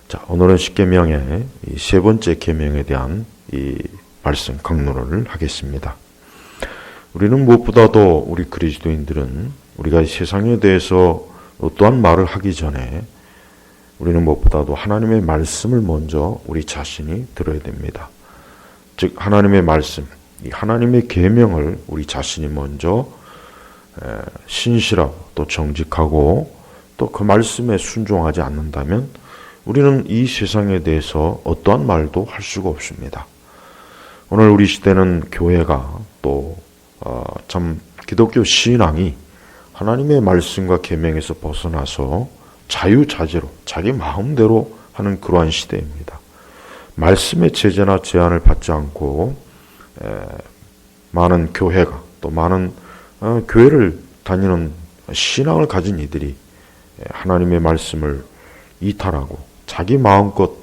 자, 오늘은 십계명의 이 세 번째 계명에 대한 이 말씀 강론을 하겠습니다. 우리는 무엇보다도 우리 그리스도인들은 우리가 세상에 대해서 어떠한 말을 하기 전에 우리는 무엇보다도 하나님의 말씀을 먼저 우리 자신이 들어야 됩니다. 즉 하나님의 말씀, 이 하나님의 계명을 우리 자신이 먼저 신실하고 또 정직하고 또 그 말씀에 순종하지 않는다면 우리는 이 세상에 대해서 어떠한 말도 할 수가 없습니다. 오늘 우리 시대는 교회가 또 참 기독교 신앙이 하나님의 말씀과 계명에서 벗어나서 자유자재로 자기 마음대로 하는 그러한 시대입니다. 말씀의 제재나 제한을 받지 않고 많은 교회가 또 많은 교회를 다니는 신앙을 가진 이들이 하나님의 말씀을 이탈하고 자기 마음껏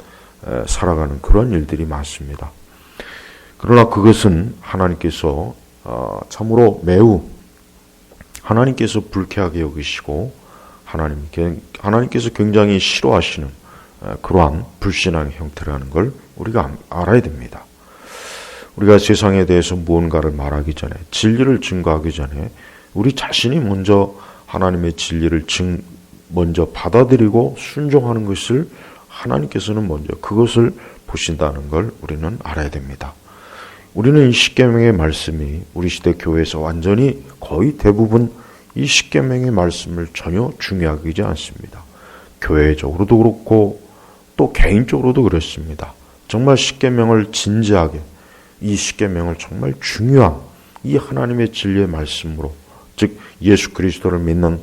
살아가는 그런 일들이 많습니다. 그러나 그것은 하나님께서 참으로 매우 하나님께서 불쾌하게 여기시고 하나님께서 굉장히 싫어하시는 그러한 불신앙의 형태라는 걸 우리가 알아야 됩니다. 우리가 세상에 대해서 무언가를 말하기 전에 진리를 증거하기 전에 우리 자신이 먼저 하나님의 진리를 먼저 받아들이고 순종하는 것을 하나님께서는 먼저 그것을 보신다는 걸 우리는 알아야 됩니다. 우리는 이 십계명의 말씀이 우리 시대 교회에서 완전히 거의 대부분 이 십계명의 말씀을 전혀 중요하게 여기지 않습니다. 교회적으로도 그렇고 또 개인적으로도 그렇습니다. 정말 십계명을 진지하게 이 십계명을 정말 중요한 이 하나님의 진리의 말씀으로 즉 예수 그리스도를 믿는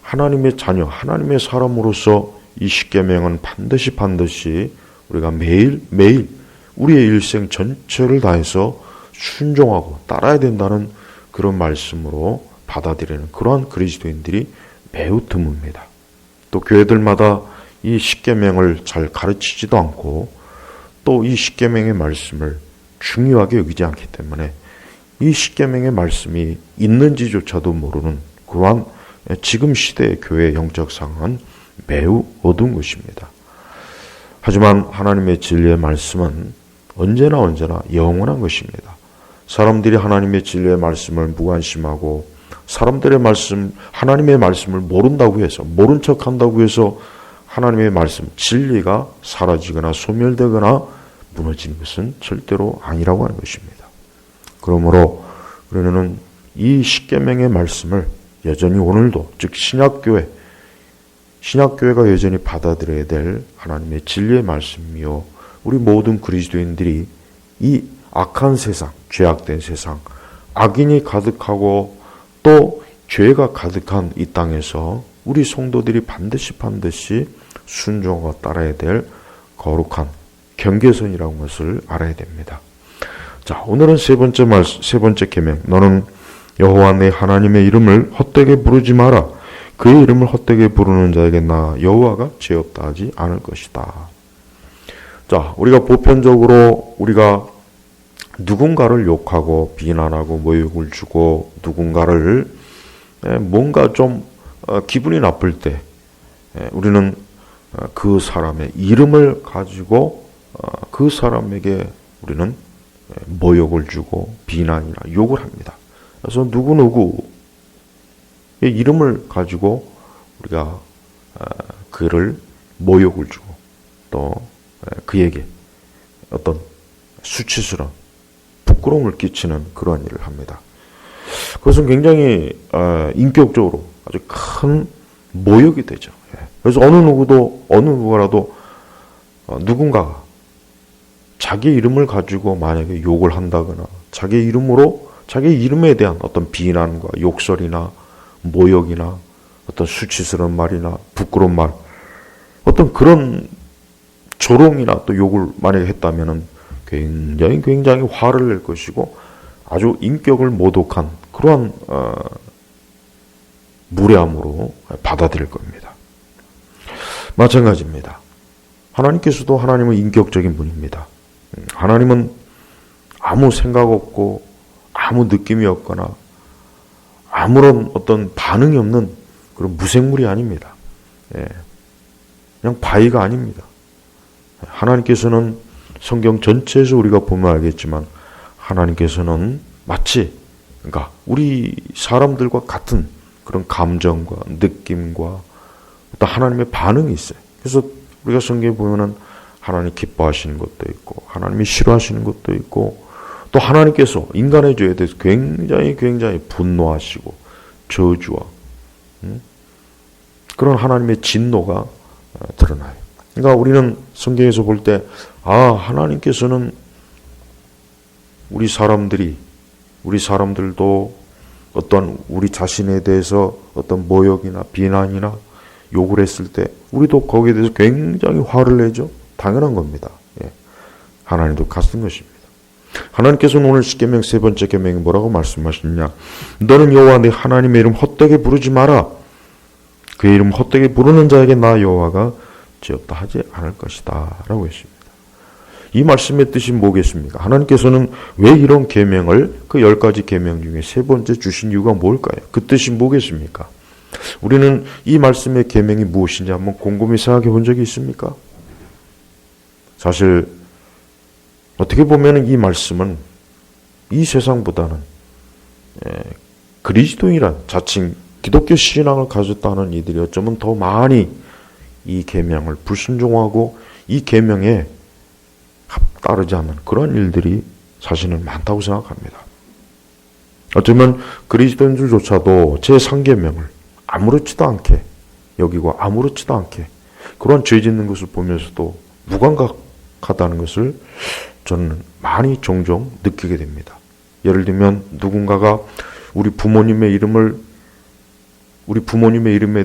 하나님의 자녀, 하나님의 사람으로서 이 십계명은 반드시 우리가 매일 우리의 일생 전체를 다해서 순종하고 따라야 된다는 그런 말씀으로 받아들이는 그러한 그리스도인들이 매우 드뭅니다. 또 교회들마다 이 십계명을 잘 가르치지도 않고 또 이 십계명의 말씀을 중요하게 여기지 않기 때문에 이 십계명의 말씀이 있는지조차도 모르는 그러한 지금 시대의 교회의 영적 상황은 매우 어두운 것입니다. 하지만 하나님의 진리의 말씀은 언제나 영원한 것입니다. 사람들이 하나님의 진리의 말씀을 무관심하고 사람들의 말씀, 하나님의 말씀을 모른다고 해서 모른 척한다고 해서 하나님의 말씀, 진리가 사라지거나 소멸되거나 무너지는 것은 절대로 아니라고 하는 것입니다. 그러므로 우리는 이 십계명의 말씀을 여전히 오늘도 즉 신약교회가 여전히 받아들여야 될 하나님의 진리의 말씀이요 우리 모든 그리스도인들이 이 악한 세상, 죄악된 세상, 악인이 가득하고 또 죄가 가득한 이 땅에서 우리 성도들이 반드시 순종하고 따라야 될 거룩한 경계선이라는 것을 알아야 됩니다. 자, 오늘은 세 번째 계명. 너는 여호와 내 하나님의 이름을 헛되게 부르지 마라. 그의 이름을 헛되게 부르는 자에게 나 여호와가 죄 없다 하지 않을 것이다. 자, 우리가 보편적으로 우리가 누군가를 욕하고 비난하고 모욕을 주고 누군가를 뭔가 좀 기분이 나쁠 때 우리는 그 사람의 이름을 가지고 그 사람에게 우리는 모욕을 주고 비난이나 욕을 합니다. 그래서 누구의 이름을 가지고 우리가 그를 모욕을 주고 또 그에게 어떤 수치스러운 부끄러움을 끼치는 그러한 일을 합니다. 그것은 굉장히 인격적으로 아주 큰 모욕이 되죠. 그래서 어느 누구라도 누군가가 자기 이름을 가지고 만약에 욕을 한다거나 자기 이름에 대한 어떤 비난과 욕설이나 모욕이나 어떤 수치스러운 말이나 부끄러운 말 어떤 그런 조롱이나 또 욕을 만약에 했다면은 굉장히 화를 낼 것이고 아주 인격을 모독한 그러한 무례함으로 받아들일 겁니다. 마찬가지입니다. 하나님은 인격적인 분입니다. 하나님은 아무 생각 없고 아무 느낌이 없거나 아무런 어떤 반응이 없는 그런 무생물이 아닙니다. 그냥 바위가 아닙니다. 하나님께서는 성경 전체에서 우리가 보면 알겠지만 하나님께서는 마치 그러니까 우리 사람들과 같은 그런 감정과 느낌과 또 하나님의 반응이 있어요. 그래서 우리가 성경에 보면은 하나님 기뻐하시는 것도 있고 하나님이 싫어하시는 것도 있고 또 하나님께서 인간의 죄에 대해서 굉장히 분노하시고 저주와 그런 하나님의 진노가 드러나요. 그러니까 우리는 성경에서 볼 때 하나님께서는 우리 사람들도 어떤 우리 자신에 대해서 어떤 모욕이나 비난이나 욕을 했을 때 우리도 거기에 대해서 굉장히 화를 내죠. 당연한 겁니다. 하나님도 같은 것입니다. 하나님께서는 오늘 십계명 세 번째 계명이 뭐라고 말씀하시느냐? 너는 여호와 네 하나님의 이름 헛되게 부르지 마라. 그의 이름 헛되게 부르는 자에게 나 여호와가 죄 없다 하지 않을 것이다 라고 했습니다. 이 말씀의 뜻이 뭐겠습니까? 하나님께서는 왜 이런 계명을 그 10가지 계명 중에 세 번째 주신 이유가 뭘까요? 그 뜻이 뭐겠습니까? 우리는 이 말씀의 계명이 무엇인지 한번 곰곰이 생각해 본 적이 있습니까? 사실 어떻게 보면 이 말씀은 이 세상보다는 그리스도인이란 자칭 기독교 신앙을 가졌다는 이들이 어쩌면 더 많이 이 계명을 불순종하고 이 계명에 따르지 않는 그런 일들이 사실은 많다고 생각합니다. 어쩌면 그리스도인들조차도 제3계명을 아무렇지도 않게 여기고 아무렇지도 않게 그런 죄 짓는 것을 보면서도 무감각하다는 것을 저는 많이 종종 느끼게 됩니다. 예를 들면 누군가가 우리 부모님의 이름에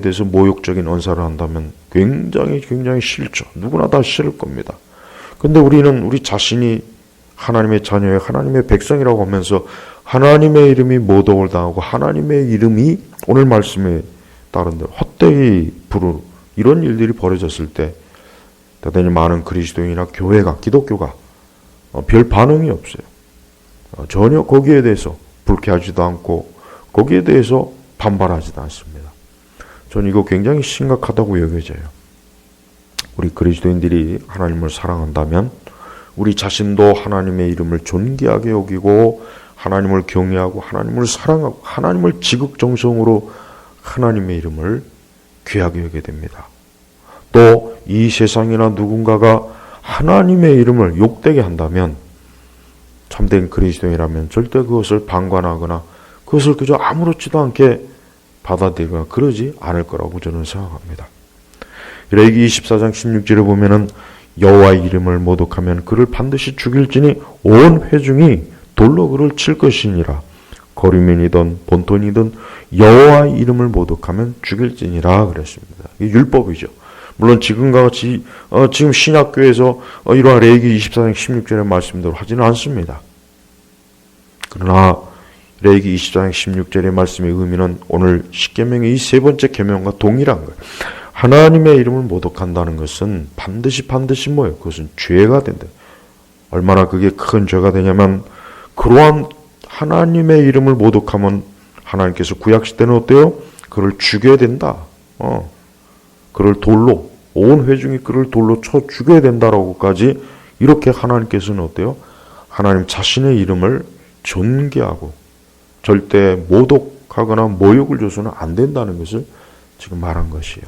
대해서 모욕적인 언사를 한다면 굉장히 싫죠. 누구나 다 싫을 겁니다. 근데 우리는 우리 자신이 하나님의 자녀의 하나님의 백성이라고 하면서 하나님의 이름이 모독을 당하고 하나님의 이름이 오늘 말씀에 따른 대로 헛되이 부르는 이런 일들이 벌어졌을 때 대단히 많은 그리스도인이나 교회가 기독교가 별 반응이 없어요. 전혀 거기에 대해서 불쾌하지도 않고 거기에 대해서 반발하지도 않습니다. 저는 이거 굉장히 심각하다고 여겨져요. 우리 그리스도인들이 하나님을 사랑한다면 우리 자신도 하나님의 이름을 존귀하게 여기고 하나님을 경외하고 하나님을 사랑하고 하나님을 지극정성으로 하나님의 이름을 귀하게 여기게 됩니다. 또 이 세상이나 누군가가 하나님의 이름을 욕되게 한다면 참된 그리스도인이라면 절대 그것을 방관하거나 그것을 그저 아무렇지도 않게 받아들이거나 그러지 않을 거라고 저는 생각합니다. 레위기 24장 16절에 보면은 여호와의 이름을 모독하면 그를 반드시 죽일지니 온 회중이 돌로 그를 칠 것이니라. 거류민이든 본토이든 여호와의 이름을 모독하면 죽일지니라 그랬습니다. 이게 율법이죠. 물론 지금과 같이 지금 신약교에서 이러한 레위기 24장 16절의 말씀대로 하지는 않습니다. 그러나 레위기 24장 16절의 말씀의 의미는 오늘 십계명의 이 세 번째 계명과 동일한 거예요. 하나님의 이름을 모독한다는 것은 반드시 뭐예요? 그것은 죄가 된다. 얼마나 그게 큰 죄가 되냐면 그러한 하나님의 이름을 모독하면 하나님께서 구약시대는 어때요? 그를 죽여야 된다. 그를 돌로 온 회중이 그를 돌로 쳐 죽여야 된다라고까지 이렇게 하나님께서는 어때요? 하나님 자신의 이름을 존귀하고 절대 모독하거나 모욕을 줘서는 안 된다는 것을 지금 말한 것이에요.